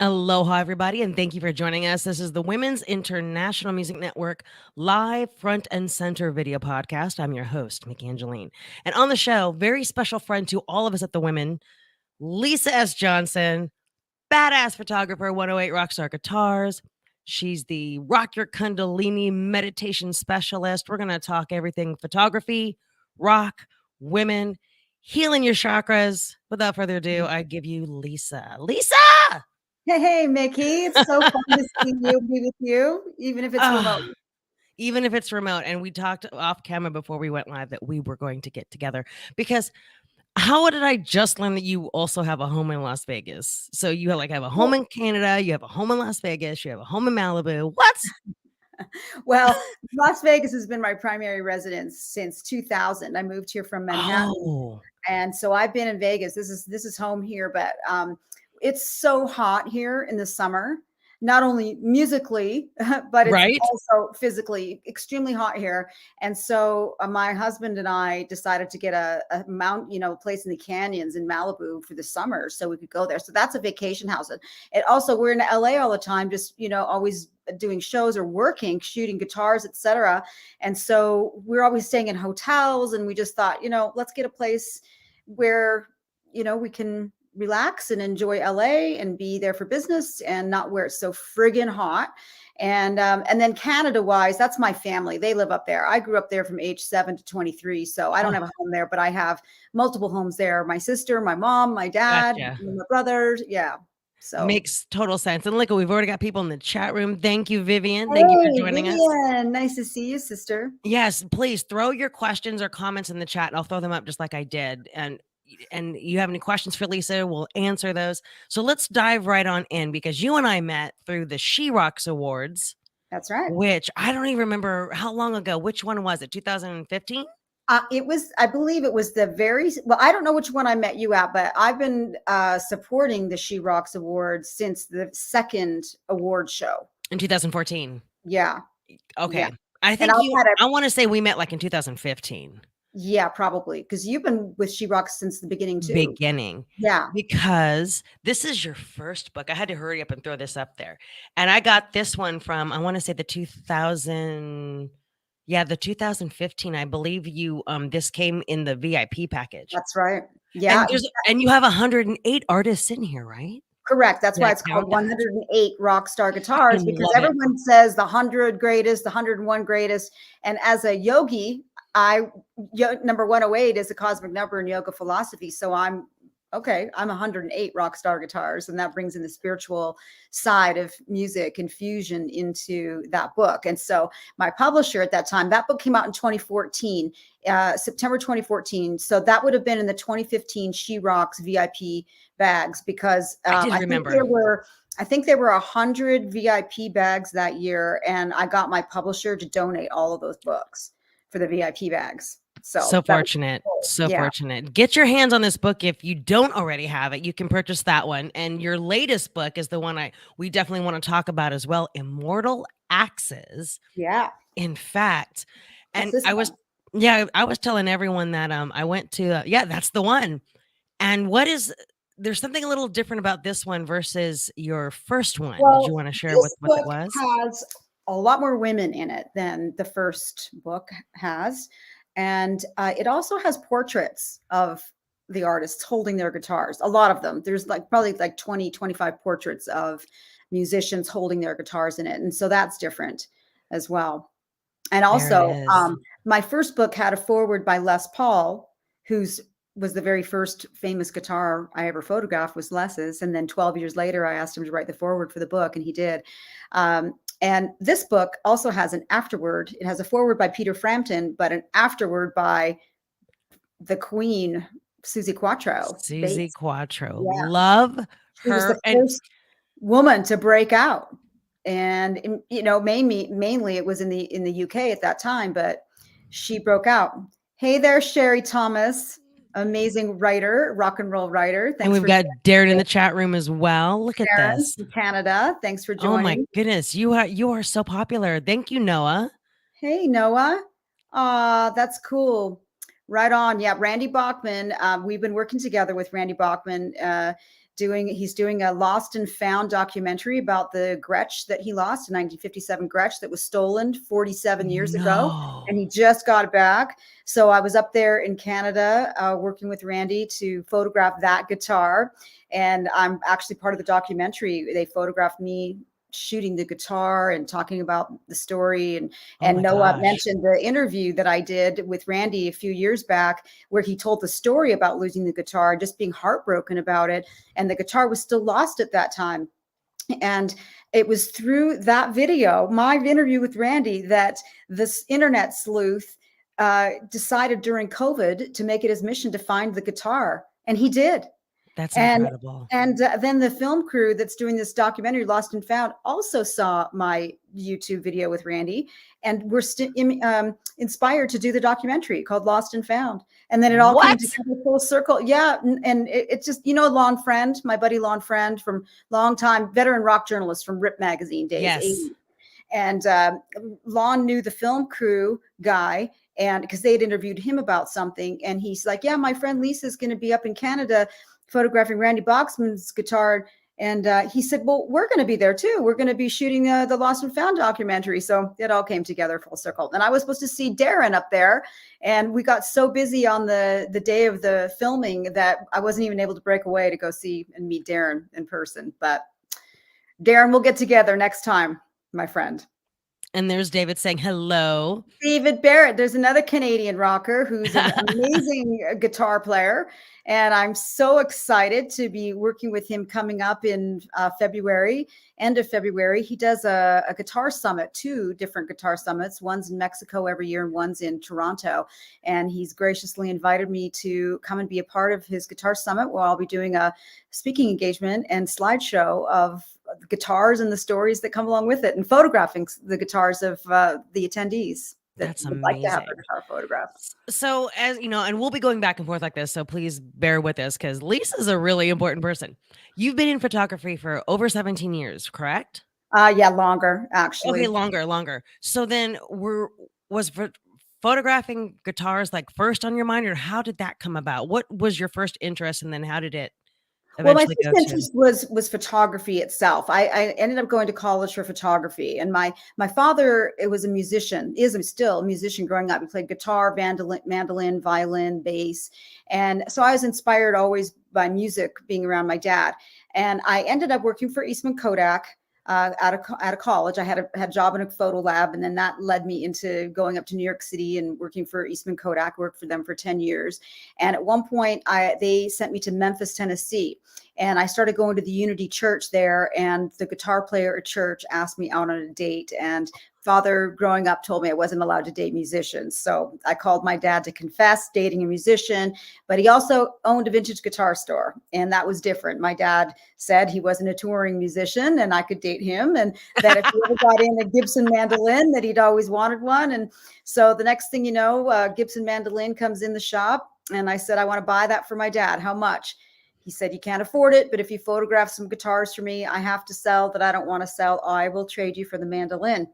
Aloha, everybody, and thank you for joining us. This is the Women's International Music Network live front and center video podcast. I'm your host, Myki Angeline. And on the show, very special friend to all of us at the Women, Lisa S. Johnson, badass photographer, 108 Rockstar Guitars. She's the Rock Your Kundalini meditation specialist. We're going to talk everything photography, rock, women, healing your chakras. Without further ado, I give you Lisa. Lisa! Hey, Myki. It's so fun to see you, be with you, even if it's remote. Even if it's remote. And we talked off camera before we went live that we were going to get together because how did I just learn that you also have a home in Las Vegas? So you have a home in Canada, you have a home in Las Vegas, you have a home in Malibu. What? Well, Las Vegas has been my primary residence since 2000. I moved here from Manhattan. Oh. And so I've been in Vegas. This is home here, but it's so hot here in the summer, not only musically, but it's also physically extremely hot here. And so my husband and I decided to get a place in the canyons in Malibu for the summer so we could go there. So that's a vacation house. And it also, we're in LA all the time, just, always doing shows or working, shooting guitars, etc. And so we're always staying in hotels, and we just thought, let's get a place where, we can relax and enjoy LA and be there for business and not where it's so friggin' hot. And then Canada wise, that's my family. They live up there. I grew up there from age 7 to 23. So I don't have a home there, but I have multiple homes there. My sister, my mom, my dad, my brothers. Yeah. So makes total sense. And look, we've already got people in the chat room. Thank you, Vivian. Thank you for joining us. Nice to see you, sister. Yes, please throw your questions or comments in the chat. And I'll throw them up just like I did. And you have any questions for Lisa, we'll answer those. So let's dive right on in because you and I met through the She Rocks Awards. That's right. Which I don't even remember how long ago. Which one was it? 2015? It was, I believe it was I don't know which one I met you at, but I've been supporting the She Rocks Awards since the second award show. In 2014? Yeah. Okay. Yeah. I think I want to say we met like in 2015. Yeah, probably. Because you've been with She Rocks since the beginning too. Yeah. Because this is your first book. I had to hurry up and throw this up there. And I got this one from, I want to say the 2015, I believe you, this came in the VIP package. That's right. Yeah. And you have 108 artists in here, right? Correct. That's why it's called 108 Rockstar Guitars, because everyone says the 100 greatest, the 101 greatest. And as a yogi, number 108 is a cosmic number in yoga philosophy. So I'm 108 rock star guitars. And that brings in the spiritual side of music and fusion into that book. And so my publisher at that time, that book came out in 2014, September 2014. So that would have been in the 2015 She Rocks VIP bags, because I think there were 100 VIP bags that year. And I got my publisher to donate all of those books for the VIP bags. So fortunate. Cool. So fortunate. Get your hands on this book. If you don't already have it, you can purchase that one. And your latest book is the one we definitely want to talk about as well. Immortal Axes. Yeah. In fact, and I was telling everyone that I went to, that's the one. And there's something a little different about this one versus your first one. Well, did you want to share what it was? Has a lot more women in it than the first book has. And it also has portraits of the artists holding their guitars. A lot of them. There's probably 20, 25 portraits of musicians holding their guitars in it. And so that's different as well. And also, my first book had a foreword by Les Paul, was the very first famous guitar I ever photographed was Les's. And then 12 years later, I asked him to write the foreword for the book, and he did. And this book also has an afterword. It has a foreword by Peter Frampton, but an afterword by the Queen, Suzi Quatro. Suzi Quatro. Yeah. Love her. She was the first woman to break out. And, mainly it was in the UK at that time, but she broke out. Hey there, Sherry Thomas. Amazing writer, rock and roll writer. Thanks. And we've got Darren in the chat room as well. Look at this. From Canada. Thanks for joining. Oh my goodness. You are so popular. Thank you, Noah. Hey, Noah. That's cool. Right on. Yeah. Randy Bachman. We've been working together with Randy Bachman. he's doing a lost and found documentary about the Gretsch that he lost, in 1957 Gretsch that was stolen 47 years ago, and he just got it back. So I was up there in Canada working with Randy to photograph that guitar, and I'm actually part of the documentary. They photographed me shooting the guitar and talking about the story. And Noah mentioned the interview that I did with Randy a few years back, where he told the story about losing the guitar, just being heartbroken about it. And the guitar was still lost at that time. And it was through that video, my interview with Randy, that this internet sleuth decided during COVID to make it his mission to find the guitar. And he did. That's incredible. And then the film crew that's doing this documentary, Lost and Found, also saw my YouTube video with Randy, and were inspired to do the documentary called Lost and Found. And then it all came together full circle. Yeah. And it's just, Lon Friend, my buddy Lon Friend, from long time, veteran rock journalist from Rip Magazine days. Yes. And Lon knew the film crew guy, and because they had interviewed him about something. And he's like, yeah, my friend Lisa's going to be up in Canada photographing Randy Boxman's guitar. And he said, well, we're going to be there too. We're going to be shooting the Lost and Found documentary. So it all came together full circle. And I was supposed to see Darren up there, and we got so busy on the day of the filming that I wasn't even able to break away to go see and meet Darren in person. But Darren, we'll get together next time, my friend. And there's David saying hello. David Barrett. There's another Canadian rocker who's an amazing guitar player. And I'm so excited to be working with him coming up in February, end of February. He does a guitar summit, 2 different guitar summits. One's in Mexico every year and one's in Toronto. And he's graciously invited me to come and be a part of his guitar summit, where I'll be doing a speaking engagement and slideshow of the guitars and the stories that come along with it, and photographing the guitars of the attendees. That's amazing. Like to have their guitar photographs. So, as you know, and we'll be going back and forth like this, so please bear with us, because Lisa's a really important person. You've been in photography for over 17 years, correct? Yeah, longer, actually. Okay, longer. So then was photographing guitars like first on your mind, or how did that come about? What was your first interest, and then how did it eventually my first interest was photography itself. I ended up going to college for photography, and my father, it was a musician, is still a musician growing up. He played guitar, mandolin, violin, bass. And so I was inspired always by music, being around my dad. And I ended up working for Eastman Kodak out of college. I had a job in a photo lab, and then that led me into going up to New York City and working for Eastman Kodak. Worked for them for 10 years. And at one point they sent me to Memphis, Tennessee, and I started going to the Unity Church there, and the guitar player at church asked me out on a date. And father growing up told me I wasn't allowed to date musicians. So I called my dad to confess dating a musician, but he also owned a vintage guitar store, and that was different. My dad said he wasn't a touring musician and I could date him, and that if he ever got in a Gibson mandolin, that he'd always wanted one. And so the next thing you know, Gibson mandolin comes in the shop, and I said, I want to buy that for my dad. How much? He said, you can't afford it, but if you photograph some guitars for me, I have to sell that I don't want to sell. I will trade you for the mandolin.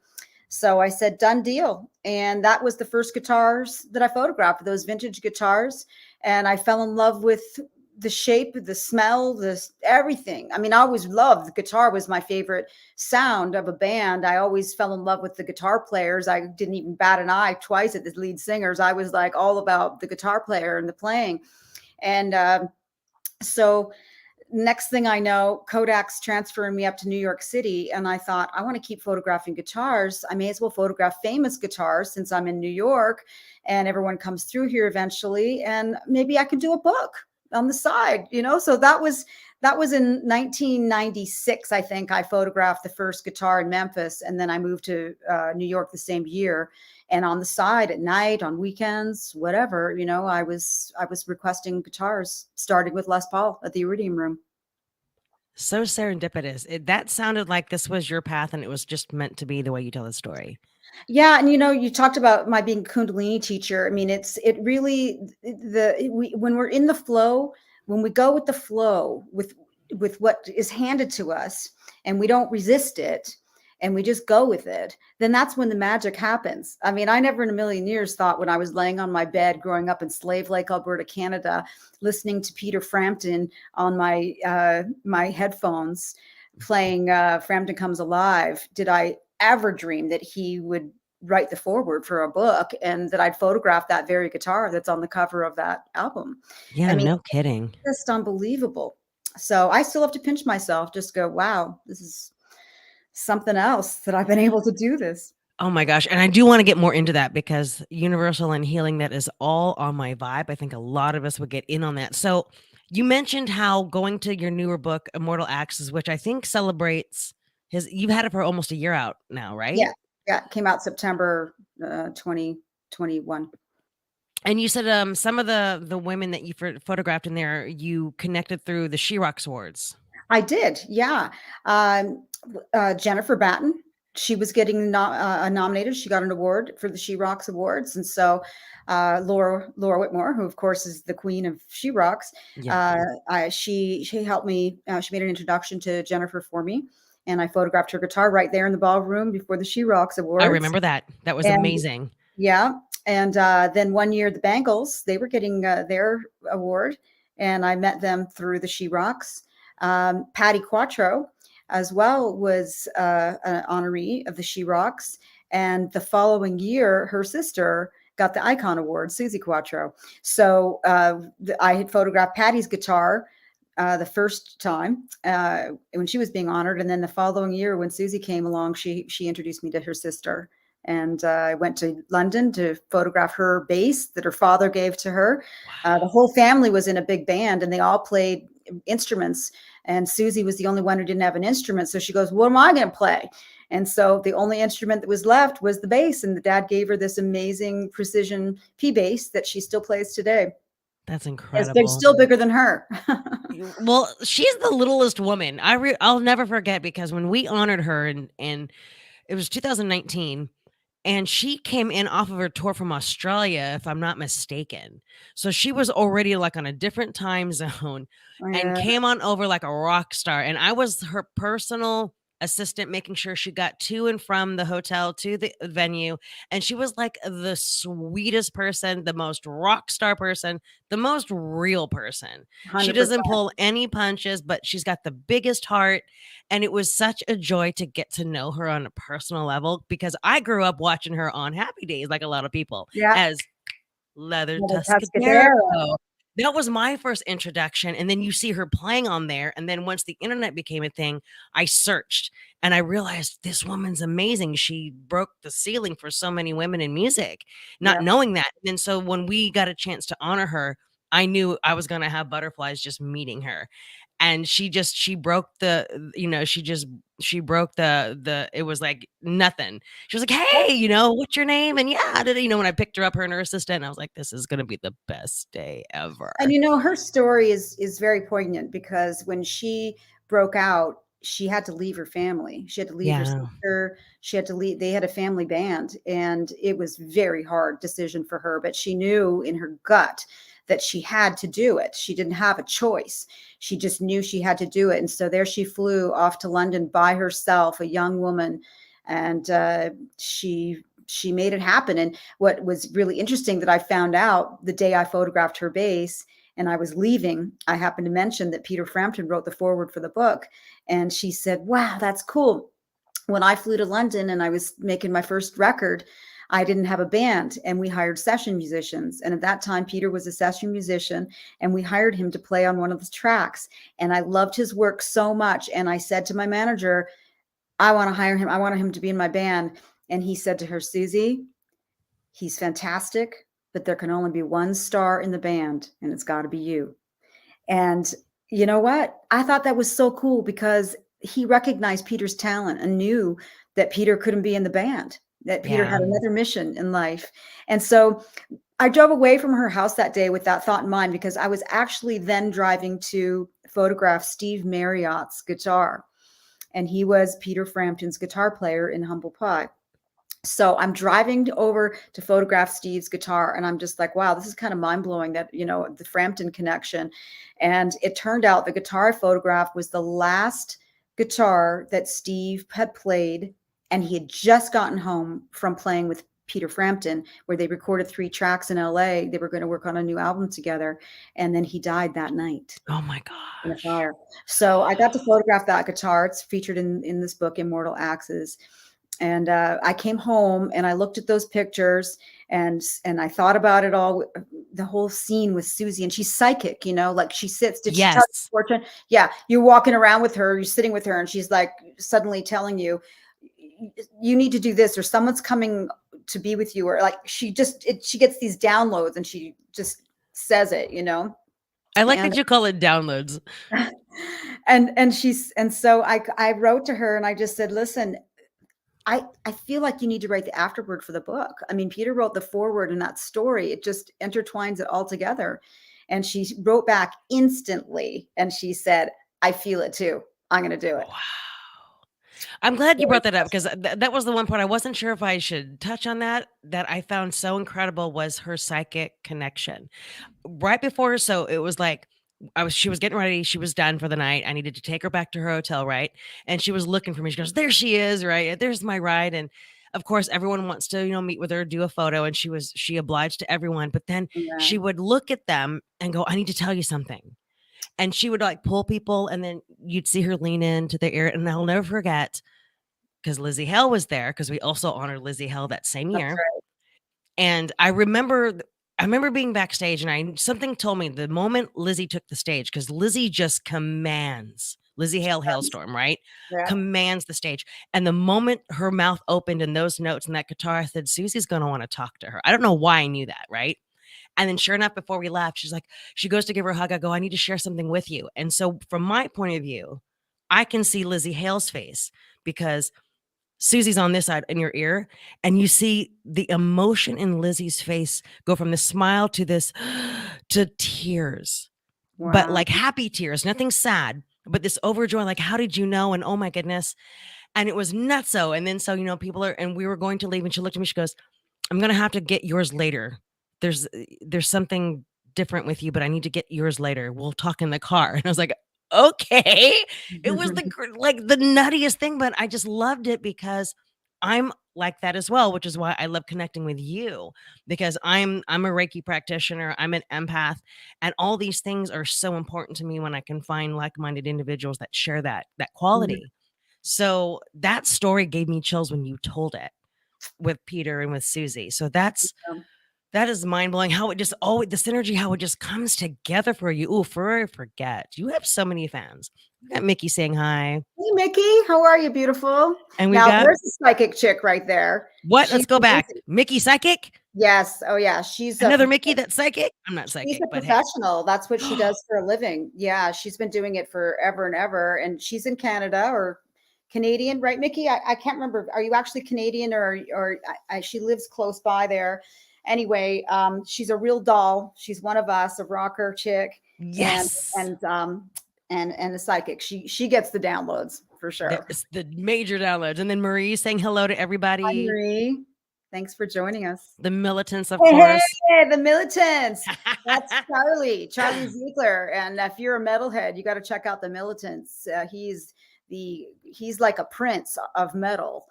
So I said, done deal. And that was the first guitars that I photographed, those vintage guitars. And I fell in love with the shape, the smell, everything. I mean, I always loved the guitar, was my favorite sound of a band. I always fell in love with the guitar players. I didn't even bat an eye twice at the lead singers. I was like all about the guitar player and the playing. And so next thing I know, Kodak's transferring me up to New York City. And I thought, I want to keep photographing guitars. I may as well photograph famous guitars since I'm in New York and everyone comes through here eventually. And maybe I could do a book on the side, So that was in 1996. I think I photographed the first guitar in Memphis. And then I moved to New York the same year. And on the side, at night, on weekends, whatever, I was requesting guitars, starting with Les Paul at the Iridium Room. So serendipitous. That sounded like this was your path, and it was just meant to be the way you tell the story. Yeah, and you talked about my being a Kundalini teacher. I mean, when we're in the flow, when we go with the flow with what is handed to us, and we don't resist it, and we just go with it, then that's when the magic happens. I mean, I never in a million years thought when I was laying on my bed growing up in Slave Lake, Alberta, Canada, listening to Peter Frampton on my headphones playing Frampton Comes Alive, did I ever dream that he would write the foreword for a book and that I'd photograph that very guitar that's on the cover of that album. Yeah, I mean, no kidding. just unbelievable. So I still have to pinch myself, just go, wow, this is something else that I've been able to do this. Oh my gosh. And I do want to get more into that because universal and healing, that is all on my vibe. I think a lot of us would get in on that. So you mentioned how going to your newer book, Immortal Axes, which I think celebrates you've had it for almost a year out now, right? Yeah. Yeah. It came out September 2021. And you said some of the women that you photographed in there, you connected through the She-Rock Awards. I did. Yeah. Jennifer Batten, she was getting nominated. She got an award for the She Rocks Awards. And so Laura Whitmore, who of course is the queen of She Rocks, she helped me. She made an introduction to Jennifer for me. And I photographed her guitar right there in the ballroom before the She Rocks Awards. I remember that. That was amazing. Yeah. And then one year, the Bangles, they were getting their award. And I met them through the She Rocks. Patty Quattro as well was an honoree of the She Rocks. And the following year, her sister got the Icon Award, Susie Quattro. So I had photographed Patty's guitar the first time when she was being honored. And then the following year, when Susie came along, she introduced me to her sister. And I went to London to photograph her bass that her father gave to her. Wow. The whole family was in a big band and they all played instruments. And Susie was the only one who didn't have an instrument. So she goes, what am I going to play? And so the only instrument that was left was the bass. And the dad gave her this amazing precision P bass that she still plays today. That's incredible. They're still bigger than her. Well, she's the littlest woman. I'll never forget, because when we honored her and it was 2019, and she came in off of her tour from Australia, if I'm not mistaken. So she was already like on a different time zone and came on over like a rock star. And I was her personal assistant, making sure she got to and from the hotel to the venue. And she was like the sweetest person, the most rock star person, the most real person. 100%. She doesn't pull any punches, but she's got the biggest heart. And it was such a joy to get to know her on a personal level, because I grew up watching her on Happy Days, like a lot of people, as Leather Tuscadero. That was my first introduction. And then you see her playing on there. And then once the internet became a thing, I searched and I realized this woman's amazing. She broke the ceiling for so many women in music, not knowing that. And so when we got a chance to honor her, I knew I was going to have butterflies just meeting her. And she broke she broke it was like nothing. She was like, hey, what's your name? And when I picked her up, her and her assistant, I was like, this is going to be the best day ever. And her story is very poignant, because when she broke out, she had to leave her family. She had to leave her sister. She had to leave. They had a family band, and it was a very hard decision for her, but she knew in her gut that she had to do it. She didn't have a choice. She just knew she had to do it. And so there she flew off to London by herself, a young woman, and she made it happen. And what was really interesting that I found out the day I photographed her bass and I was leaving, I happened to mention that Peter Frampton wrote the foreword for the book. And she said, wow, that's cool. When I flew to London and I was making my first record, I didn't have a band, and we hired session musicians. And at that time, Peter was a session musician, and we hired him to play on one of the tracks. And I loved his work so much. And I said to my manager, I want to hire him. I want him to be in my band. And he said to her, Susie, he's fantastic, but there can only be one star in the band, and it's got to be you. And you know what? I thought that was so cool, because he recognized Peter's talent and knew that Peter couldn't be in the band, that Peter had another mission in life. And so I drove away from her house that day with that thought in mind, because I was actually then driving to photograph Steve Marriott's guitar. And he was Peter Frampton's guitar player in Humble Pie. So I'm driving over to photograph Steve's guitar, and I'm just like, wow, this is kind of mind blowing that, the Frampton connection. And it turned out the guitar I photographed was the last guitar that Steve had played And he had just gotten home from playing with Peter Frampton, where they recorded 3 tracks in LA. They were going to work on a new album together. And then he died that night. Oh my In a gosh. fire. So I got to photograph that guitar. It's featured in this book, Immortal Axes. And I came home and I looked at those pictures and I thought about it all, the whole scene with Susie, and she's psychic, you know, like she sits, did she tell you fortune? Yeah. You're walking around with her, you're sitting with her, and she's like suddenly telling you, you need to do this, or someone's coming to be with you, or like she gets these downloads and she just says it, you know. I like that you call it downloads. And so I wrote to her and I just said, listen, I feel like you need to write the afterword for the book. I mean, Peter wrote the foreword in that story. It just intertwines it all together. And she wrote back instantly and she said, I feel it too. I'm going to do it. Wow. I'm glad you brought that up, because that was the one part I wasn't sure if I should touch on. That I found so incredible was her psychic connection. Right before, so it was like she was getting ready, she was done for the night. I needed to take her back to her hotel, right? And she was looking for me. She goes, "There she is, right? There's my ride." And of course, everyone wants to, meet with her, do a photo, and she obliged to everyone. But then she would look at them and go, "I need to tell you something." And she would like pull people, and then you'd see her lean into their ear. And I'll never forget, because Lzzy Hale was there, because we also honored Lzzy Hale that same year. Right. And I remember being backstage, and something told me the moment Lizzie took the stage, because Lizzie just commands, Lzzy Hale Hailstorm, right? Yeah. Commands the stage. And the moment her mouth opened and those notes and that guitar, I said, Susie's going to want to talk to her. I don't know why I knew that, right? And then sure enough, before we left, she's like, she goes to give her a hug. I go, I need to share something with you. And so from my point of view, I can see Lzzy Hale's face, because Susie's on this side in your ear, and you see the emotion in Lizzie's face go from the smile to this to tears. Wow. But like happy tears, nothing sad, but this overjoy, like, how did you know? And oh my goodness. And it was nutso. And then so, people are, and we were going to leave, and she looked at me, she goes, I'm going to have to get yours later. There's something different with you, but I need to get yours later. We'll talk in the car. And I was like, okay. It was the nuttiest thing, but I just loved it, because I'm like that as well, which is why I love connecting with you, because I'm a Reiki practitioner, I'm an empath, and all these things are so important to me when I can find like-minded individuals that share that quality. So that story gave me chills when you told it with Peter and with Susie. So that is mind-blowing, how it just always, the synergy, how it just comes together for you. Oh, before I forget, you have so many fans. We got Myki saying hi. Hey, Myki, how are you, beautiful? And there's a psychic chick right there. What? Let's go back. Myki psychic? Yes. Oh, yeah. She's another Myki that's psychic. I'm not psychic. She's a professional. Hey. That's what she does for a living. Yeah, she's been doing it forever and ever. And she's in Canada or Canadian, right, Myki? I can't remember. Are you actually Canadian, or she lives close by there? Anyway, she's a real doll. She's one of us, a rocker chick. Yes. And a psychic. She gets the downloads for sure. That's the major downloads. And then Marie saying hello to everybody. Hi, Marie. Thanks for joining us. The militants, of course. Hey, the militants. That's Charlie Ziegler. And if you're a metalhead, you got to check out the militants. He's like a prince of metal.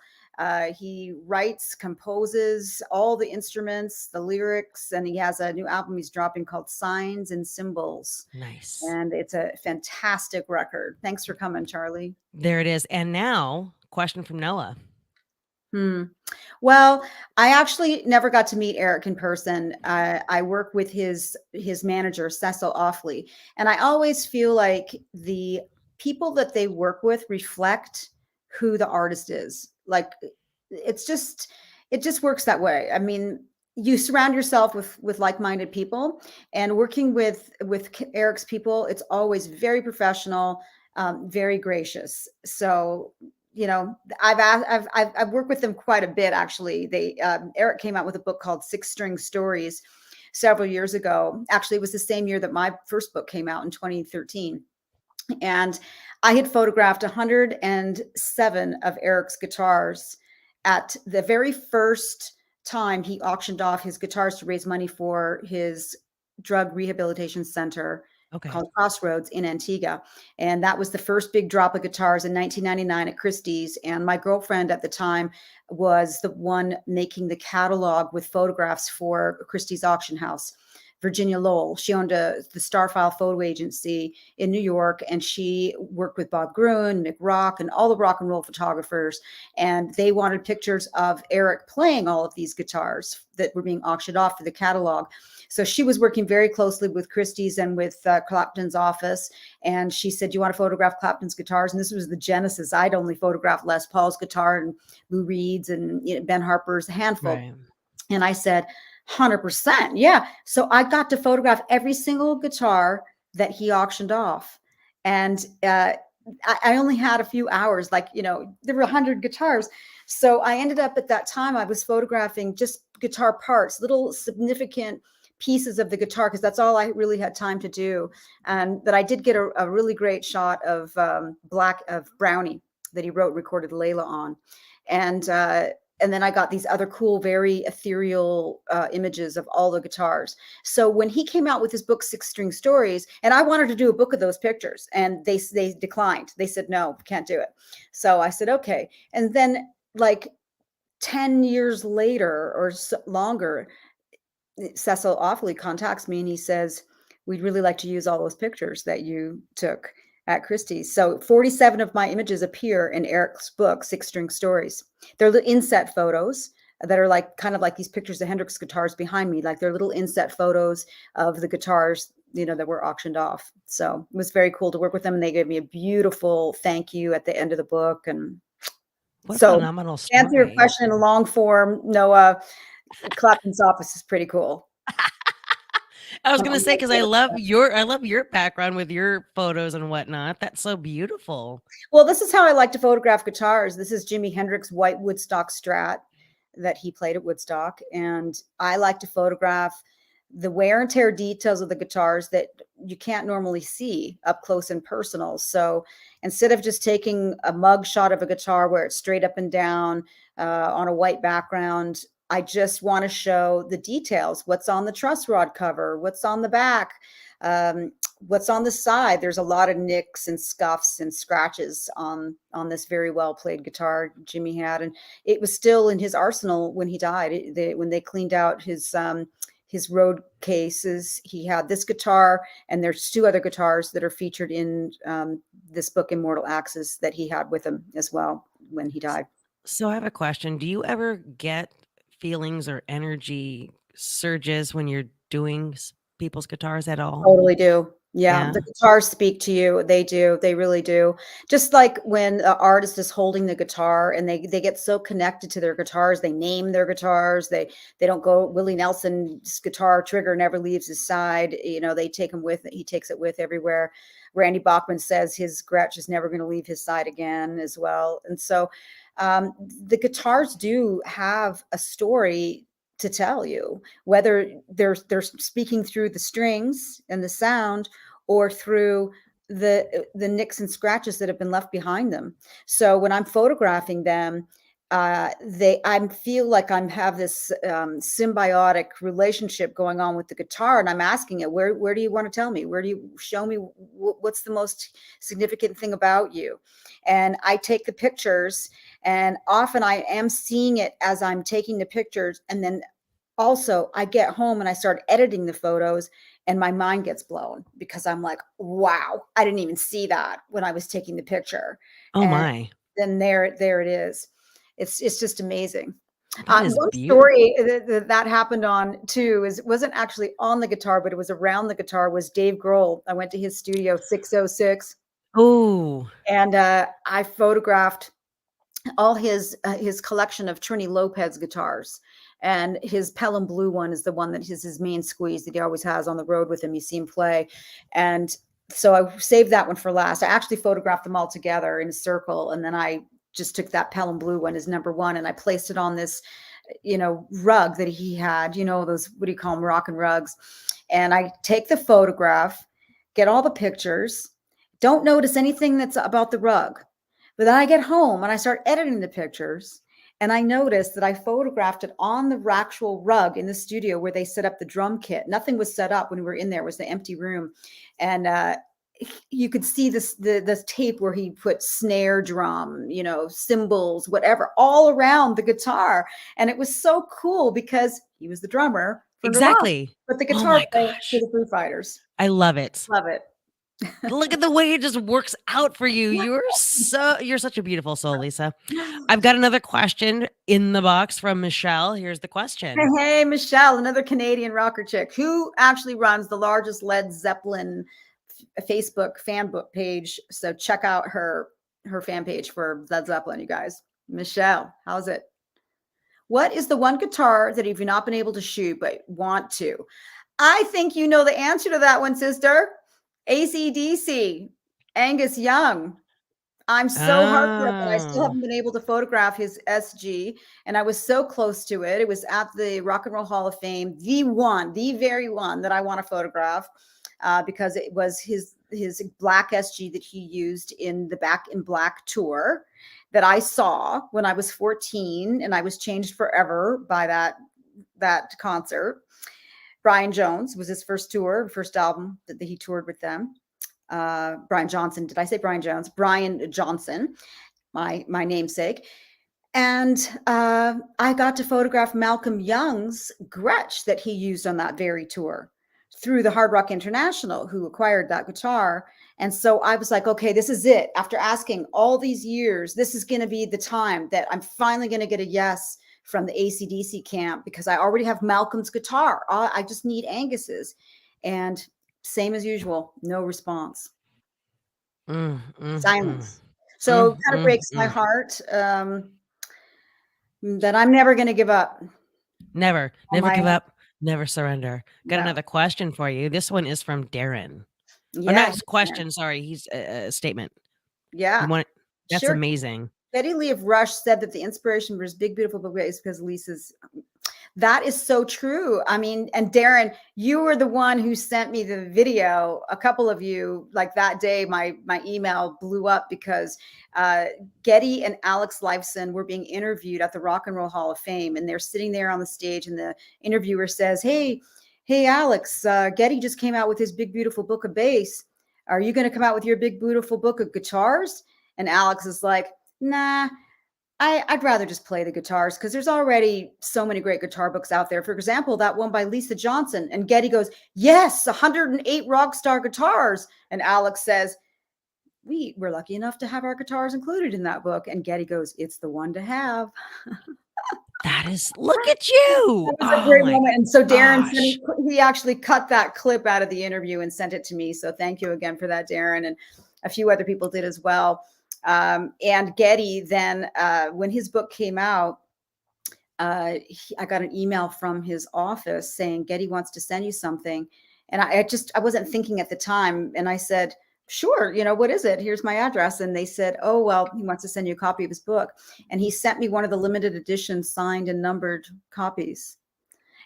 He writes, composes all the instruments, the lyrics, and he has a new album he's dropping called Signs and Symbols. Nice. And it's a fantastic record. Thanks for coming, Charlie. There it is. And now, question from Noah. Well, I actually never got to meet Eric in person. I work with his manager, Cecil Offley, and I always feel like the people that they work with reflect who the artist is. Like it just works that way. I mean, you surround yourself with like-minded people, and working with Eric's people, it's always very professional, very gracious. So, I've worked with them quite a bit, actually. Eric came out with a book called 6 String Stories several years ago. Actually, it was the same year that my first book came out in 2013. And I had photographed 107 of Eric's guitars at the very first time he auctioned off his guitars to raise money for his drug rehabilitation center Okay. called Crossroads in Antigua. And that was the first big drop of guitars in 1999 at Christie's. And my girlfriend at the time was the one making the catalog with photographs for Christie's auction house. Virginia Lowell. She owned the Starfile photo agency in New York, and she worked with Bob Gruen, Mick Rock, and all the rock and roll photographers. And they wanted pictures of Eric playing all of these guitars that were being auctioned off for the catalog. So she was working very closely with Christie's and with Clapton's office. And she said, "Do you want to photograph Clapton's guitars?" And this was the genesis. I'd only photographed Les Paul's guitar and Lou Reed's and Ben Harper's, a handful. Right. And I said, 100%. Yeah. So I got to photograph every single guitar that he auctioned off. And I only had a few hours, like, there were 100 guitars. So I ended up at that time, I was photographing just guitar parts, little significant pieces of the guitar, because that's all I really had time to do. And that I did get a really great shot of Brownie that he wrote, recorded Layla on. And then I got these other cool, very ethereal images of all the guitars. So when he came out with his book, 6 String Stories, and I wanted to do a book of those pictures, and they declined. They said, "No, can't do it." So I said, "Okay." And then like 10 years later or longer, Cecil Awfully contacts me and he says, "We'd really like to use all those pictures that you took at Christie's." So 47 of my images appear in Eric's book, 6 String Stories. They're the inset photos that are kind of like these pictures of Hendrix guitars behind me. Like they're little inset photos of the guitars, that were auctioned off. So it was very cool to work with them. And they gave me a beautiful thank you at the end of the book. And what a phenomenal story. To answer your question in a long form, Noah, Clapton's office is pretty cool. I was going to say, because I love your background with your photos and whatnot. That's so beautiful. Well, this is how I like to photograph guitars. This is Jimi Hendrix white Woodstock Strat that he played at Woodstock. And I like to photograph the wear and tear details of the guitars that you can't normally see up close and personal. So instead of just taking a mug shot of a guitar where it's straight up and down on a white background, I just want to show the details. What's on the truss rod cover? What's on the back? What's on the side? There's a lot of nicks and scuffs and scratches on this very well played guitar Jimmy had, and it was still in his arsenal when he died. When they cleaned out his road cases, he had this guitar, and there's 2 other guitars that are featured in this book, Immortal Axes, that he had with him as well when he died. So I have a question. Do you ever get feelings or energy surges when you're doing people's guitars at all? Totally do. Yeah. The guitars speak to you. They do. They really do. Just like when an artist is holding the guitar and they get so connected to their guitars, they name their guitars. They don't go, Willie Nelson's guitar trigger never leaves his side. They take him with, he takes it with everywhere. Randy Bachman says his Gretsch is never going to leave his side again as well. And so the guitars do have a story to tell you, whether they're speaking through the strings and the sound or through the nicks and scratches that have been left behind them. So when I'm photographing them, I feel like I have this symbiotic relationship going on with the guitar, and I'm asking it, where do you want to tell me? Where do you show me what's the most significant thing about you? And I take the pictures, and often I am seeing it as I'm taking the pictures, and then also I get home and I start editing the photos, and my mind gets blown because I'm like, wow, I didn't even see that when I was taking the picture. Oh my! Then there it is. It's just amazing. One story that happened on too wasn't actually on the guitar, but it was around the guitar, was Dave Grohl. I went to his studio 606. Oh. And I photographed all his collection of Trini Lopez guitars. And his Pelham Blue one is the one that is his main squeeze that he always has on the road with him. You see him play. And so I saved that one for last. I actually photographed them all together in a circle. And then I just took that Pelham Blue one as number 1. And I placed it on this, rug that he had, those, what do you call them? Rockin' rugs. And I take the photograph, get all the pictures, don't notice anything that's about the rug. But then I get home and I start editing the pictures. And I noticed that I photographed it on the actual rug in the studio where they set up the drum kit. Nothing was set up when we were in there. It was the empty room. And you could see the tape where he put snare drum, cymbals, whatever, all around the guitar. And it was so cool because he was the drummer for Nirvana, Exactly. but the Oh guitar my player for gosh. the Foo Fighters. I love it. Love it. Look at the way it just works out for you. You're such a beautiful soul, Lisa. I've got another question in the box from Michelle. Here's the question. Hey, Michelle, another Canadian rocker chick who actually runs the largest Led Zeppelin Facebook fan book page. So check out her fan page for Led Zeppelin, you guys. Michelle, how's it? What is the one guitar that you've not been able to shoot but want to? I think you know the answer to that one, sister. AC/DC, Angus Young. I'm so heartbroken. I still haven't been able to photograph his SG, and I was so close to it. It was at the Rock and Roll Hall of Fame, the very one that I want to photograph, because it was his black SG that he used in the Back in Black tour that I saw when I was 14, and I was changed forever by that concert. Brian Jones was his first album that he toured with them. Brian Johnson. Did I say Brian Jones? Brian Johnson, my namesake. And I got to photograph Malcolm Young's Gretsch that he used on that very tour through the Hard Rock International, who acquired that guitar. And so I was like, okay, this is it. After asking all these years, this is going to be the time that I'm finally going to get a yes from the AC/DC camp, because I already have Malcolm's guitar. I just need Angus's. And same as usual, no response. Silence. So kind of breaks my heart that I'm never going to give up. Never give up, never surrender. Got another question for you. This one is from Darren. Yeah. Oh, not question, sorry. He's a statement. Yeah. That's sure. Amazing. Betty Lee of Rush said that the inspiration for his Big Beautiful Book is because Lisa's. That is so true. I mean, and Darren, you were the one who sent me the video. A couple of you, like that day, my email blew up because Geddy and Alex Lifeson were being interviewed at the Rock and Roll Hall of Fame, and they're sitting there on the stage, and the interviewer says, "Hey, Alex, Geddy just came out with his Big Beautiful Book of Bass. Are you going to come out with your Big Beautiful Book of Guitars?" And Alex is like, "Nah, I'd rather just play the guitars because there's already so many great guitar books out there. For example, that one by Lisa Johnson." And Geddy goes, "Yes, 108 rock star guitars." And Alex says, "We were lucky enough to have our guitars included in that book." And Geddy goes, "It's the one to have." That is, look at you. That was a great moment. And so Darren, he actually cut that clip out of the interview and sent it to me. So thank you again for that, Darren. And a few other people did as well. And Geddy then, when his book came out, I got an email from his office saying, "Geddy wants to send you something." And I wasn't thinking at the time. And I said, "Sure. What is it? Here's my address." And they said, "Oh, well, he wants to send you a copy of his book." And he sent me one of the limited edition signed and numbered copies.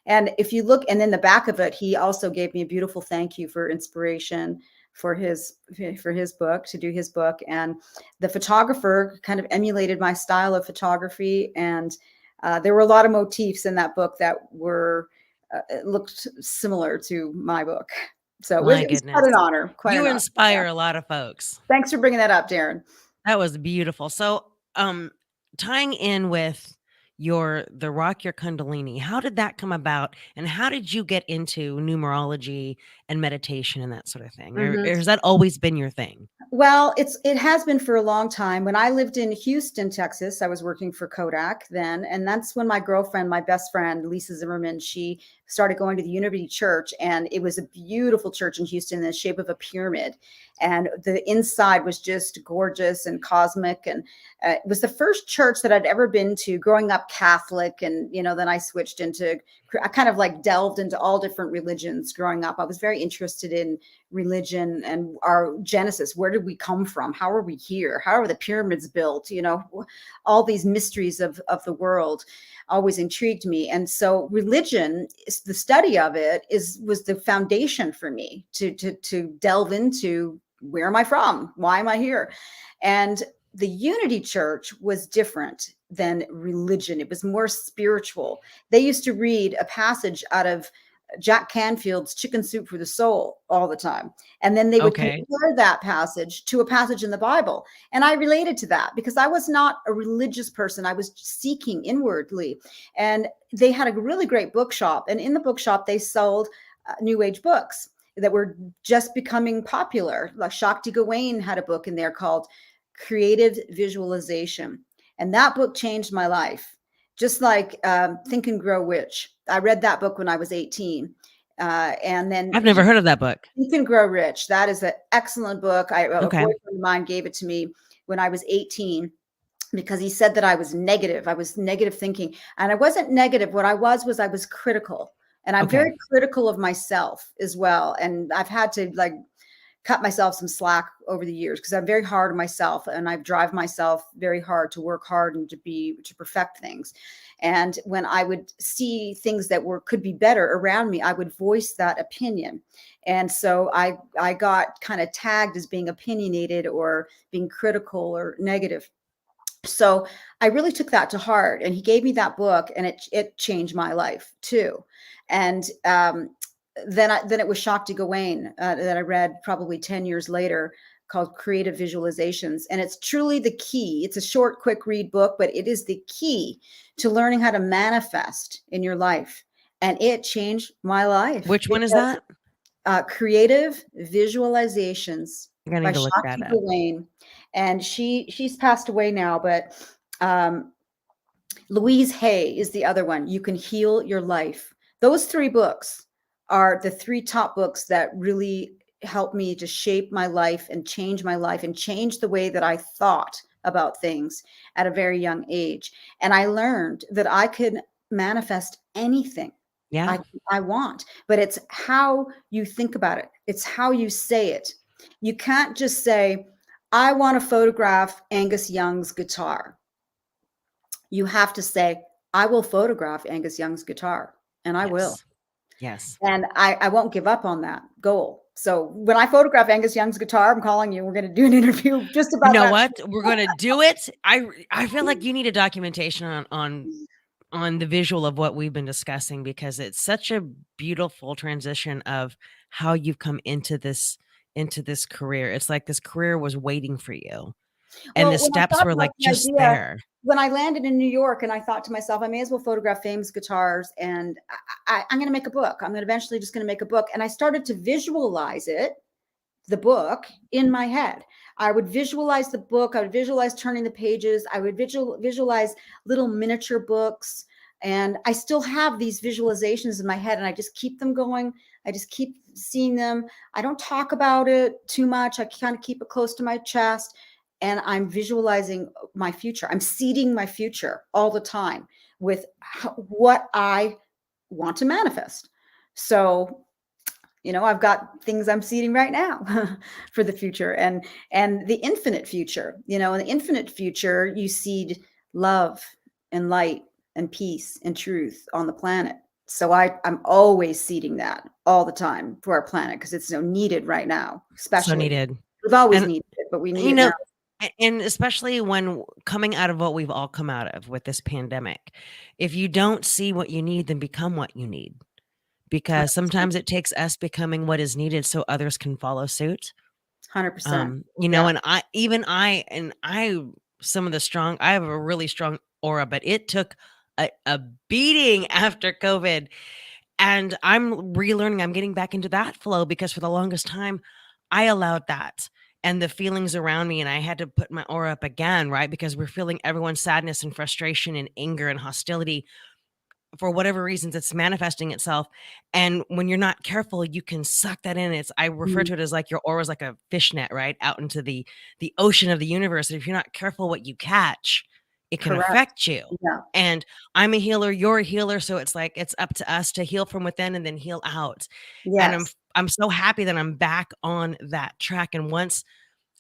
And if you look, and in the back of it, he also gave me a beautiful thank you for inspiration for his book, to do his book. And the photographer kind of emulated my style of photography. And there were a lot of motifs in that book that were looked similar to my book. So it was quite an honor. You inspire a lot of folks. Thanks for bringing that up, Darren. That was beautiful. So tying in with the Rock Your Kundalini, how did that come about? And how did you get into numerology and meditation and that sort of thing? Or has that always been your thing? Well, it has been for a long time. When I lived in Houston, Texas, I was working for Kodak then. And that's when my girlfriend, my best friend, Lisa Zimmerman, she started going to the Unity Church. And it was a beautiful church in Houston in the shape of a pyramid. And the inside was just gorgeous and cosmic. And it was the first church that I'd ever been to growing up Catholic. And, then I switched I kind of like delved into all different religions growing up. I was very interested in religion and our genesis. Where did we come from? How are we here? How are the pyramids built? All these mysteries of the world always intrigued me. And so religion, the study of it was the foundation for me to delve into, where am I from? Why am I here? And the Unity Church was different than religion. It was more spiritual. They used to read a passage out of Jack Canfield's Chicken Soup for the Soul all the time. And then they would compare that passage to a passage in the Bible. And I related to that because I was not a religious person. I was seeking inwardly. And they had a really great bookshop. And in the bookshop, they sold New Age books that were just becoming popular. Like Shakti Gawain had a book in there called Creative Visualization. And that book changed my life. Just like Think and Grow Rich. I read that book when I was 18. And then I've never heard of that book. Think and Grow Rich. That is an excellent book. A boyfriend of mine gave it to me when I was 18 because he said that I was negative. I was negative thinking. And I wasn't negative. What I was critical. And I'm very critical of myself as well. And I've had to like cut myself some slack over the years because I'm very hard on myself and I drive myself very hard to work hard and to perfect things. And when I would see things that could be better around me, I would voice that opinion. And so I got kind of tagged as being opinionated or being critical or negative. So I really took that to heart, and he gave me that book, and it changed my life too. And then it was Shakti Gawain that I read probably 10 years later, called Creative Visualizations. And it's truly the key. It's a short, quick read book, but it is the key to learning how to manifest in your life. And it changed my life. Which one is that? Creative Visualizations by Shakti Gawain. And she's passed away now, but Louise Hay is the other one. You Can Heal Your Life. Those 3 books are the 3 top books that really helped me to shape my life and change my life and change the way that I thought about things at a very young age. And I learned that I could manifest anything I want, but it's how you think about it. It's how you say it. You can't just say, I want to photograph Angus Young's guitar. You have to say, I will photograph Angus Young's guitar, and I will. Yes. And I won't give up on that goal. So when I photograph Angus Young's guitar, I'm calling you. We're going to do an interview just about that. You know what? We're going to do it. I feel like you need a documentation on the visual of what we've been discussing, because it's such a beautiful transition of how you've come into this career. It's like this career was waiting for you, and the steps were like just there. When I landed in New York, and I thought to myself, I may as well photograph famous guitars, and I'm going to make a book. I'm eventually just going to make a book. And I started to visualize the book in my head. I would visualize the book. I would visualize turning the pages. I would visualize little miniature books. And I still have these visualizations in my head, and I just keep them going. I just keep seeing them. I don't talk about it too much. I kind of keep it close to my chest. And I'm visualizing my future. I'm seeding my future all the time with what I want to manifest. So, I've got things I'm seeding right now for the future and the infinite future. In the infinite future, you seed love and light and peace and truth on the planet. So I'm always seeding that all the time for our planet, because it's so needed right now, especially. So needed. We've always needed it, but we need it now. And especially when coming out of what we've all come out of with this pandemic, if you don't see what you need, then become what you need, because sometimes it takes us becoming what is needed so others can follow suit. 100%. And I have a really strong aura, but it took a beating after COVID, and I'm relearning. I'm getting back into that flow, because for the longest time I allowed that and the feelings around me, and I had to put my aura up again, right? Because we're feeling everyone's sadness and frustration and anger and hostility for whatever reasons. It's manifesting itself. And when you're not careful, you can suck that in. I refer to it as like your aura is like a fishnet, right? Out into the ocean of the universe. And if you're not careful what you catch, it can affect you. Yeah. And I'm a healer, you're a healer. So it's like, it's up to us to heal from within and then heal out. Yes. And I'm so happy that I'm back on that track. And once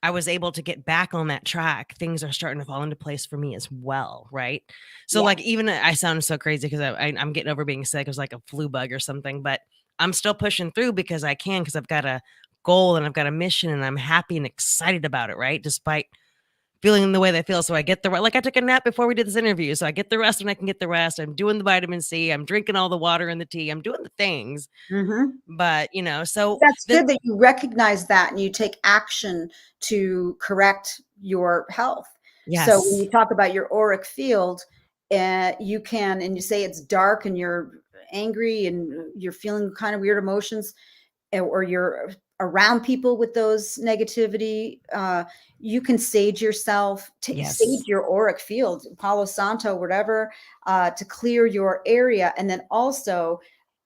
I was able to get back on that track, things are starting to fall into place for me as well. Right. So like, even I sound so crazy because I'm getting over being sick. It was like a flu bug or something, but I'm still pushing through because I've got a goal and I've got a mission, and I'm happy and excited about it. Right. Despite feeling the way they feel. So I get the, like I took a nap before we did this interview. So I get the rest when I can get the rest. I'm doing the vitamin C. I'm drinking all the water and the tea. I'm doing the things. But, you know, so that's good that you recognize that and you take action to correct your health. Yes. So when you talk about your auric field, you can, and you say it's dark and you're angry and you're feeling kind of weird emotions, or you're around people with those negativity, you can sage yourself, sage your auric field, Palo Santo, whatever, to clear your area. And then also,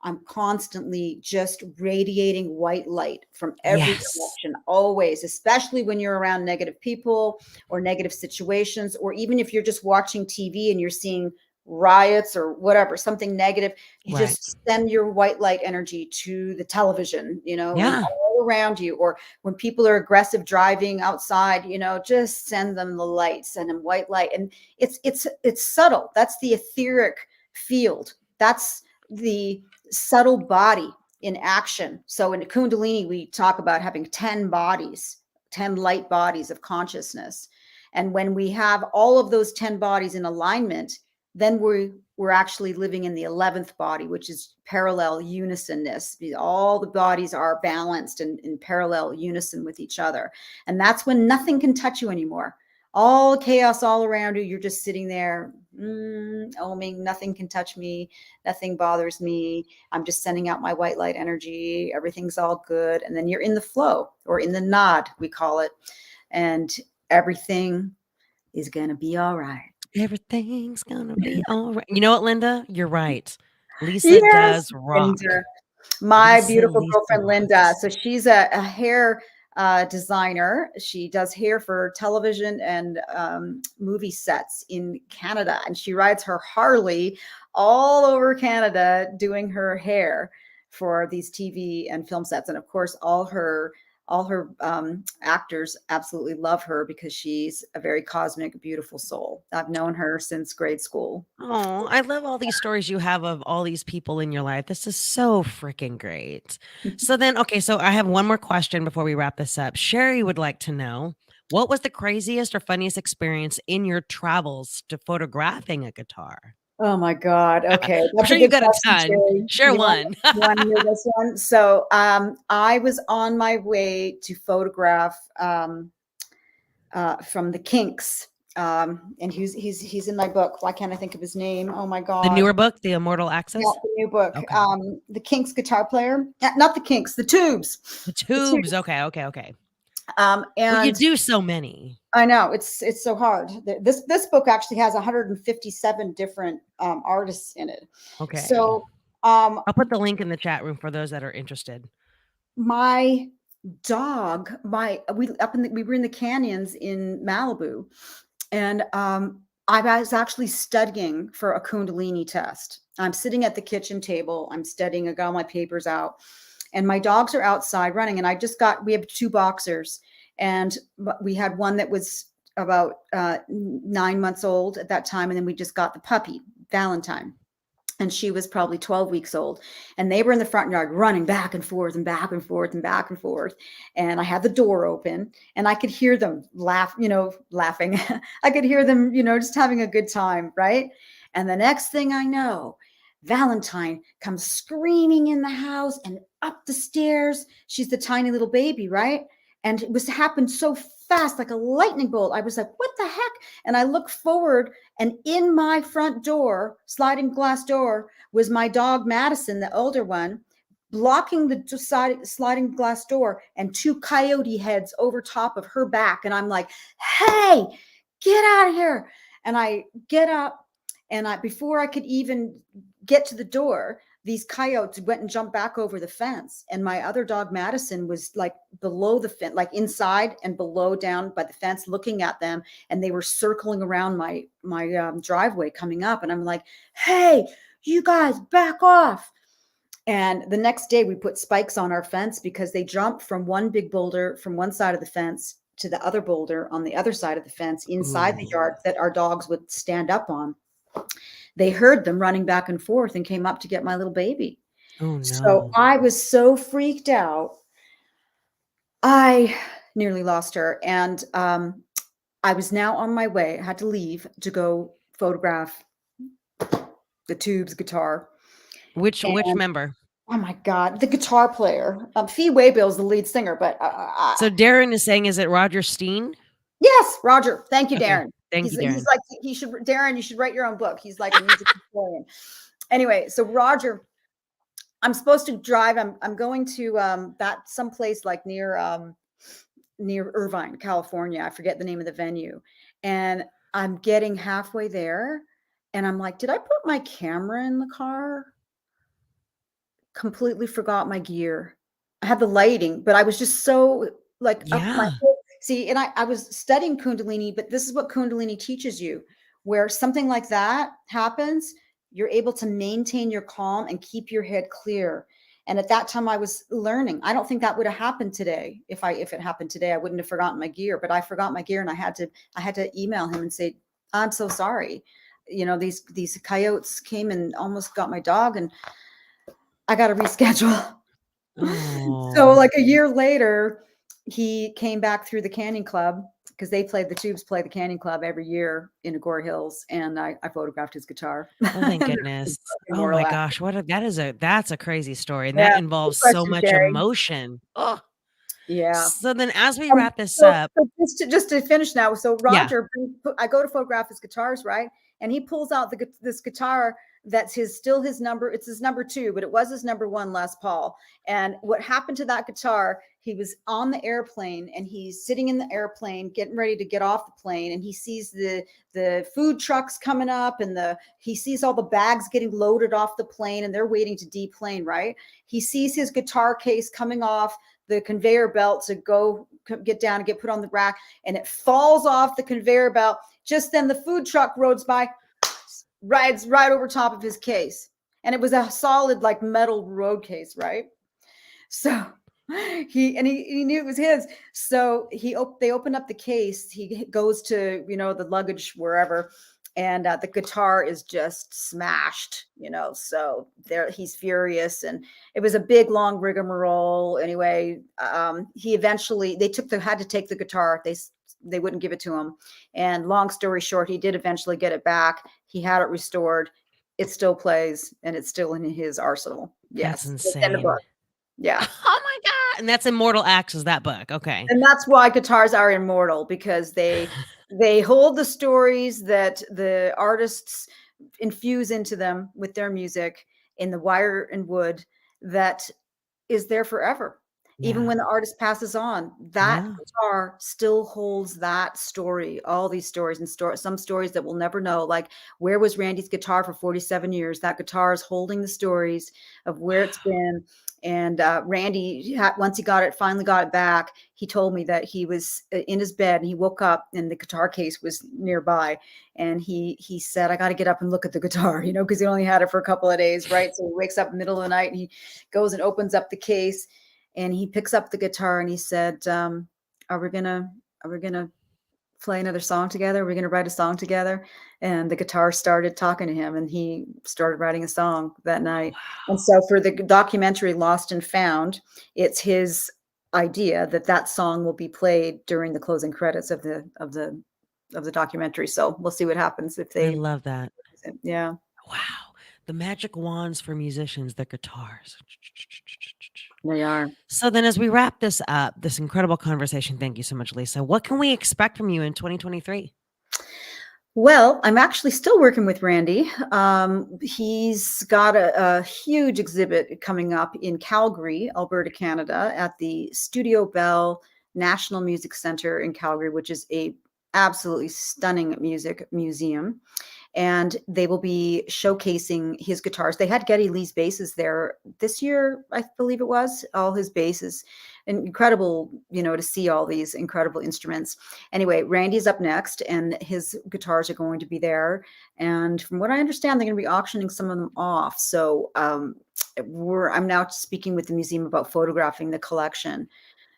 I'm constantly just radiating white light from every direction, always, especially when you're around negative people or negative situations, or even if you're just watching TV and you're seeing riots or whatever, something negative, you just send your white light energy to the television, you know, and all around you. Or when people are aggressive driving outside, you know, just send them the light, send them white light. And it's subtle. That's the etheric field. That's the subtle body in action. So in Kundalini, we talk about having 10 bodies, 10 light bodies of consciousness. And when we have all of those 10 bodies in alignment, then we're actually living in the 11th body, which is parallel unisonness. All the bodies are balanced and in parallel unison with each other. And that's when nothing can touch you anymore. All chaos all around you. You're just sitting there, oming, nothing can touch me. Nothing bothers me. I'm just sending out my white light energy. Everything's all good. And then you're in the flow, or in the nod, we call it. And everything is going to be all right. Everything's gonna be all right. You know what, Linda? You're right. Lisa does rock. Linda. My beautiful girlfriend, Linda. So she's a hair designer. She does hair for television and movie sets in Canada. And she rides her Harley all over Canada doing her hair for these TV and film sets. And of course, all her actors absolutely love her because she's a very cosmic, beautiful soul. I've known her since grade school. Oh, I love all these stories you have of all these people in your life. This is so freaking great. So then, okay, so I have one more question before we wrap this up. Sherry would like to know, what was the craziest or funniest experience in your travels to photographing a guitar? Oh my God. Okay. I'm sure you got a ton. Share one. This one. So I was on my way to photograph from the Kinks. And he's in my book. Why can't I think of his name? Oh my God. The newer book, The Immortal Axes? Yeah, the new book. Okay. The Kinks guitar player. Not the Kinks, the Tubes. The Tubes. Okay. And well, you do so many. I know it's so hard. This book actually has 157 different artists in it. Okay. So I'll put the link in the chat room for those that are interested. My dog, we were in the canyons in Malibu, and I was actually studying for a Kundalini test. I'm sitting at the kitchen table. I'm studying. I got all my papers out, and my dogs are outside running. And we have 2 boxers, and we had one that was about 9 months old at that time. And then we just got the puppy, Valentine. And she was probably 12 weeks old. And they were in the front yard running back and forth and back and forth and back and forth. And I had the door open and I could hear them laughing. I could hear them, just having a good time. Right. And the next thing I know, Valentine comes screaming in the house and up the stairs. She's the tiny little baby. Right. And it happened so fast, like a lightning bolt. I was like, what the heck? And I looked forward, and in my front door, sliding glass door, was my dog, Madison, the older one, blocking the sliding glass door, and 2 coyote heads over top of her back. And I'm like, hey, get out of here. And I get up, and before I could even get to the door, these coyotes went and jumped back over the fence. And my other dog, Madison, was like below the fence, like inside and below down by the fence, looking at them. And they were circling around my driveway coming up. And I'm like, hey, you guys back off. And the next day we put spikes on our fence because they jumped from one big boulder from one side of the fence to the other boulder on the other side of the fence inside the yard that our dogs would stand up on. They heard them running back and forth and came up to get my little baby. Oh, no. So I was so freaked out. I nearly lost her. And I was now on my way. I had to leave to go photograph the Tubes guitar. Which member? Oh my God, the guitar player. Fee Waybill is the lead singer, but so Darren is saying, is it Roger Steen? Yes, Roger. Thank you, Darren. Thank you, Darren. He's like, Darren, you should write your own book. He's like a music historian. Anyway, so Roger, I'm supposed to drive. I'm going to that someplace like near Irvine, California. I forget the name of the venue. And I'm getting halfway there and I'm like, did I put my camera in the car? Completely forgot my gear. I had the lighting, but I was just so like up my see, and I was studying Kundalini, but this is what Kundalini teaches you, where something like that happens, you're able to maintain your calm and keep your head clear. And at that time I was learning. I don't think that would have happened today. If it happened today, I wouldn't have forgotten my gear, but I forgot my gear and I had to email him and say, I'm so sorry. You know, these coyotes came and almost got my dog and I got to reschedule. So like a year later, he came back through the Canyon Club because the Tubes play the Canyon Club every year in Agora Hills, and I photographed his guitar. Oh, thank goodness. Oh my gosh, that's a crazy story. And Yeah, that involves so much emotion. Oh. Yeah. So then as we wrap this up. So just to finish now. So Roger, I go to photograph his guitars, right? And he pulls out this guitar that's still his number. It's his number 2, but it was his number 1 Les Paul. And what happened to that guitar, he was on the airplane and he's sitting in the airplane, getting ready to get off the plane. And he sees the food trucks coming up and he sees all the bags getting loaded off the plane and they're waiting to deplane, right? He sees his guitar case coming off the conveyor belt to go get down and get put on the rack, and it falls off the conveyor belt. Just then the food truck roads by, rides right over top of his case. And it was a solid like metal road case, right? So he knew it was his. So they opened up the case. He goes to, the luggage wherever, and the guitar is just smashed, so he's furious. And it was a big, long rigmarole. Anyway, they had to take the guitar. They wouldn't give it to him. And long story short, he did eventually get it back. He had it restored. It still plays and it's still in his arsenal. Yes. That's insane. In the book. Yeah. Oh my God. And that's Immortal Axes, that book. Okay. And that's why guitars are immortal, because they hold the stories that the artists infuse into them with their music in the wire and wood that is there forever. Yeah. Even when the artist passes on, that guitar still holds that story, all these stories and some stories that we'll never know. Like, where was Randy's guitar for 47 years? That guitar is holding the stories of where it's been. And Randy, once he finally got it back, he told me that he was in his bed and he woke up and the guitar case was nearby. And he said, I got to get up and look at the guitar, because he only had it for a couple of days, right? So he wakes up in the middle of the night and he goes and opens up the case and he picks up the guitar and he said, are we gonna play another song together? Are we going to write a song together? And the guitar started talking to him and he started writing a song that night. Wow. And so for the documentary Lost and Found, it's his idea that song will be played during the closing credits of the documentary. So we'll see what happens if they. I love that. Yeah. Wow. The magic wands for musicians, the guitars. They are. So then as we wrap this up, this incredible conversation, thank you so much, Lisa. What can we expect from you in 2023? Well, I'm actually still working with Randy. He's got a huge exhibit coming up in Calgary, Alberta, Canada, at the Studio Bell National Music Center in Calgary, which is a absolutely stunning music museum. And they will be showcasing his guitars. They had Geddy Lee's basses there this year, I believe it was, all his basses. Incredible, to see all these incredible instruments. Anyway, Randy's up next and his guitars are going to be there. And from what I understand, they're going to be auctioning some of them off. So I'm now speaking with the museum about photographing the collection.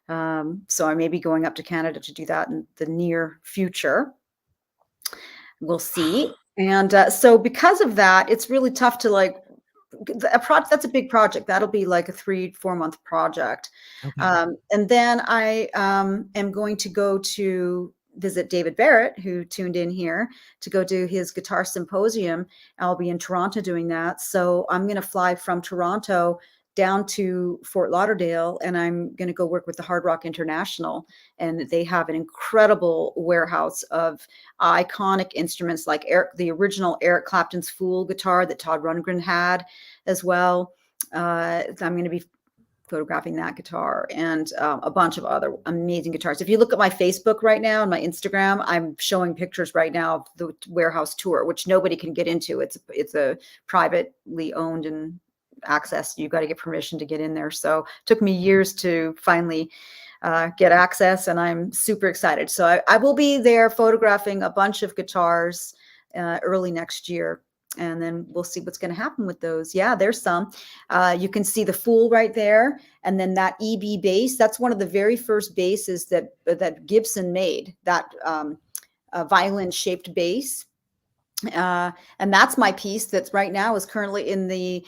So I may be going up to Canada to do that in the near future. We'll see. And so because of that, it's really tough to that's a big project. That'll be like a 3-4 month project. Okay. And then I am going to go to visit David Barrett, who tuned in here to go do his guitar symposium. I'll be in Toronto doing that. So I'm going to fly from Toronto down to Fort Lauderdale, and I'm going to go work with the Hard Rock International. And they have an incredible warehouse of iconic instruments like the original Eric Clapton's Fool guitar that Todd Rundgren had as well. I'm going to be photographing that guitar and a bunch of other amazing guitars. If you look at my Facebook right now and my Instagram, I'm showing pictures right now of the warehouse tour, which nobody can get into. It's a privately owned and accessed. You've got to get permission to get in there. So it took me years to finally get access, and I'm super excited. So I will be there photographing a bunch of guitars early next year. And then we'll see what's going to happen with those. Yeah, there's some. You can see the Fool right there. And then that EB bass, that's one of the very first basses that Gibson made, that violin-shaped bass. And that's my piece that's right now is currently in the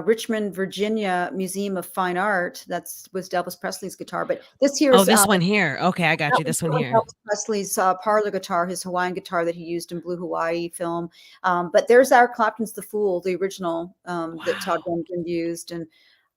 Richmond, Virginia Museum of Fine Art. Was Elvis Presley's guitar. But this here is this one here. Okay, I got you. This one here. Elvis Presley's parlor guitar, his Hawaiian guitar that he used in Blue Hawaii film. But there's Eric Clapton's The Fool, the original that Todd Rundgren used, and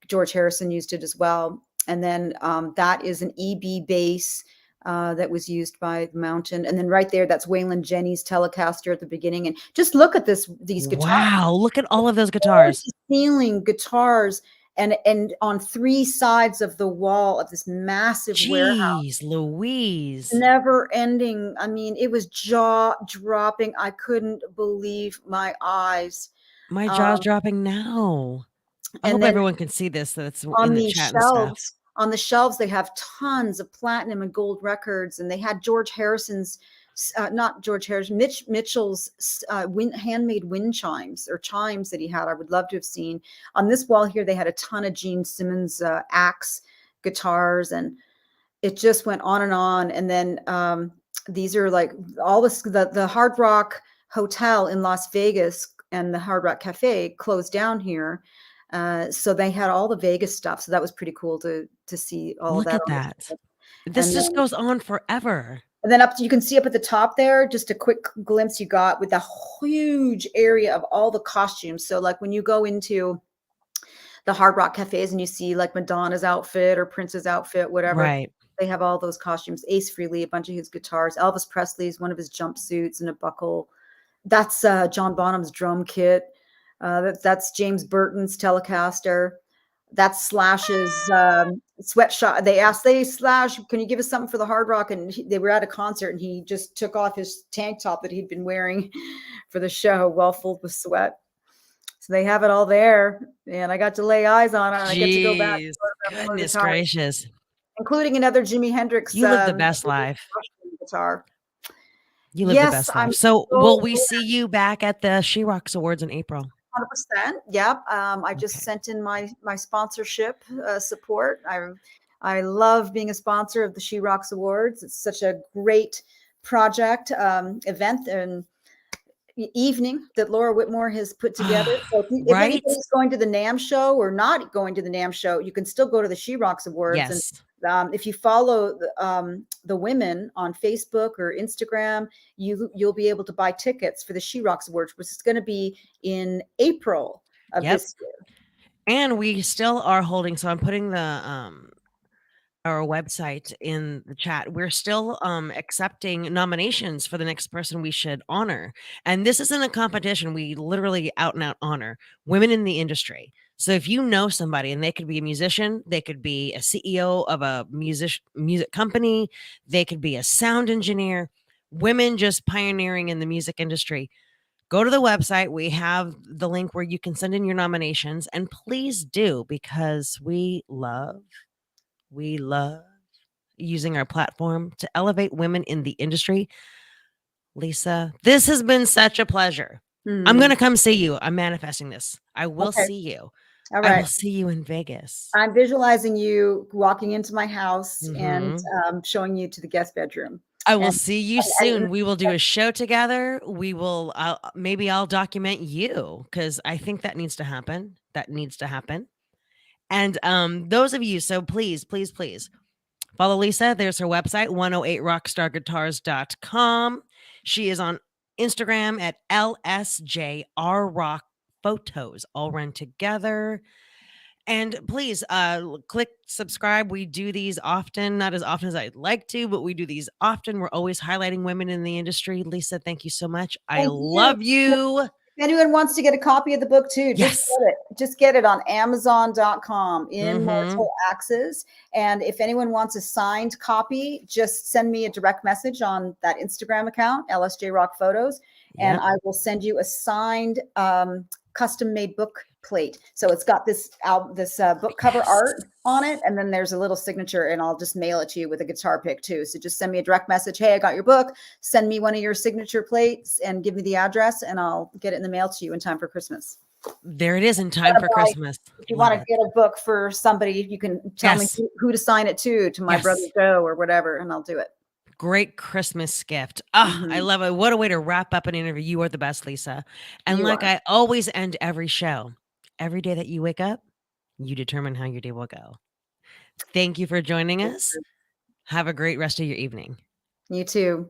George Harrison used it as well. And then that is an EB bass that was used by the Mountain. And then right there, that's Waylon Jennings Telecaster at the beginning. And just look at these guitars. Wow, look at all of those guitars. Ceiling guitars and on three sides of the wall of this massive warehouse. Jeez Louise. Never ending. I mean, it was jaw dropping. I couldn't believe my eyes. My jaw's dropping now. I hope everyone can see this. That's in the chat and stuff. On the shelves, they have tons of platinum and gold records, and they had George Harrison's, not George Harrison, Mitchell's handmade wind chimes or chimes that he had. I would love to have seen. On this wall here, they had a ton of Gene Simmons axe guitars, and it just went on and on. And then these are like all this, the Hard Rock Hotel in Las Vegas and the Hard Rock Cafe closed down here. So they had all the Vegas stuff. So that was pretty cool to see all that. Look at that. This just goes on forever. And then you can see up at the top there, just a quick glimpse you got with the huge area of all the costumes. So like when you go into the Hard Rock cafes and you see like Madonna's outfit or Prince's outfit, whatever, right, they have all those costumes. Ace Frehley, a bunch of his guitars. Elvis Presley's one of his jumpsuits and a buckle. That's John Bonham's drum kit. That's James Burton's Telecaster. That's Slash's sweatshop. They Slash, can you give us something for the Hard Rock? And they were at a concert, and he just took off his tank top that he'd been wearing for the show, well filled with sweat. So they have it all there, and I got to lay eyes on it. And I get to go back. Goodness gracious! Including another Jimi Hendrix. You live the best life. Guitar. You live the best life. So will we see you back at the She Rocks Awards in April? 100%. Yep. I just sent in my sponsorship support. I love being a sponsor of the She Rocks Awards. It's such a great project, event and evening that Laura Whitmore has put together. So if anybody's going to the NAMM show or not going to the NAMM show, you can still go to the She Rocks Awards. Yes. And if you follow the women on Facebook or Instagram, you'll be able to buy tickets for the She Rocks Awards, which is going to be in April of this year. And we still are holding. So I'm putting the our website in the chat. We're still accepting nominations for the next person we should honor. And this isn't a competition. We literally out and out honor women in the industry. So if you know somebody, and they could be a musician, they could be a CEO of a music company, they could be a sound engineer, women just pioneering in the music industry, go to the website. We have the link where you can send in your nominations, and please do, because we love using our platform to elevate women in the industry. Lisa, this has been such a pleasure. I'm going to come see you. I'm manifesting this. I will see you. All right. I will see you in Vegas. I'm visualizing you walking into my house and showing you to the guest bedroom. I will see you soon. We will do a show together. We will, maybe I'll document you, because I think that needs to happen. And those of you, so please Follow Lisa. There's her website, 108rockstarguitars.com. She is on Instagram at LSJRRockPhotos, all run together. And please click subscribe. We do these often, not as often as I'd like to, but we do these often. We're always highlighting women in the industry. Lisa, thank you so much. I love you. If anyone wants to get a copy of the book too, just get it. Just get it on Amazon.com, Immortal Axes. And if anyone wants a signed copy, just send me a direct message on that Instagram account, LSJ Rock Photos, and I will send you a signed custom-made book plate. So it's got this book cover art on it, and then there's a little signature, and I'll just mail it to you with a guitar pick too. So just send me a direct message. Hey, I got your book. Send me one of your signature plates and give me the address, and I'll get it in the mail to you in time for Christmas. There it is, in time for Christmas. If you want to get a book for somebody, you can tell me who to sign it to my brother Joe or whatever, and I'll do it. Great Christmas gift. I love it. What a way to wrap up an interview. You are the best, Lisa. And I always end every show, every day that you wake up, you determine how your day will go. Thank you for joining us. Have a great rest of your evening. You too.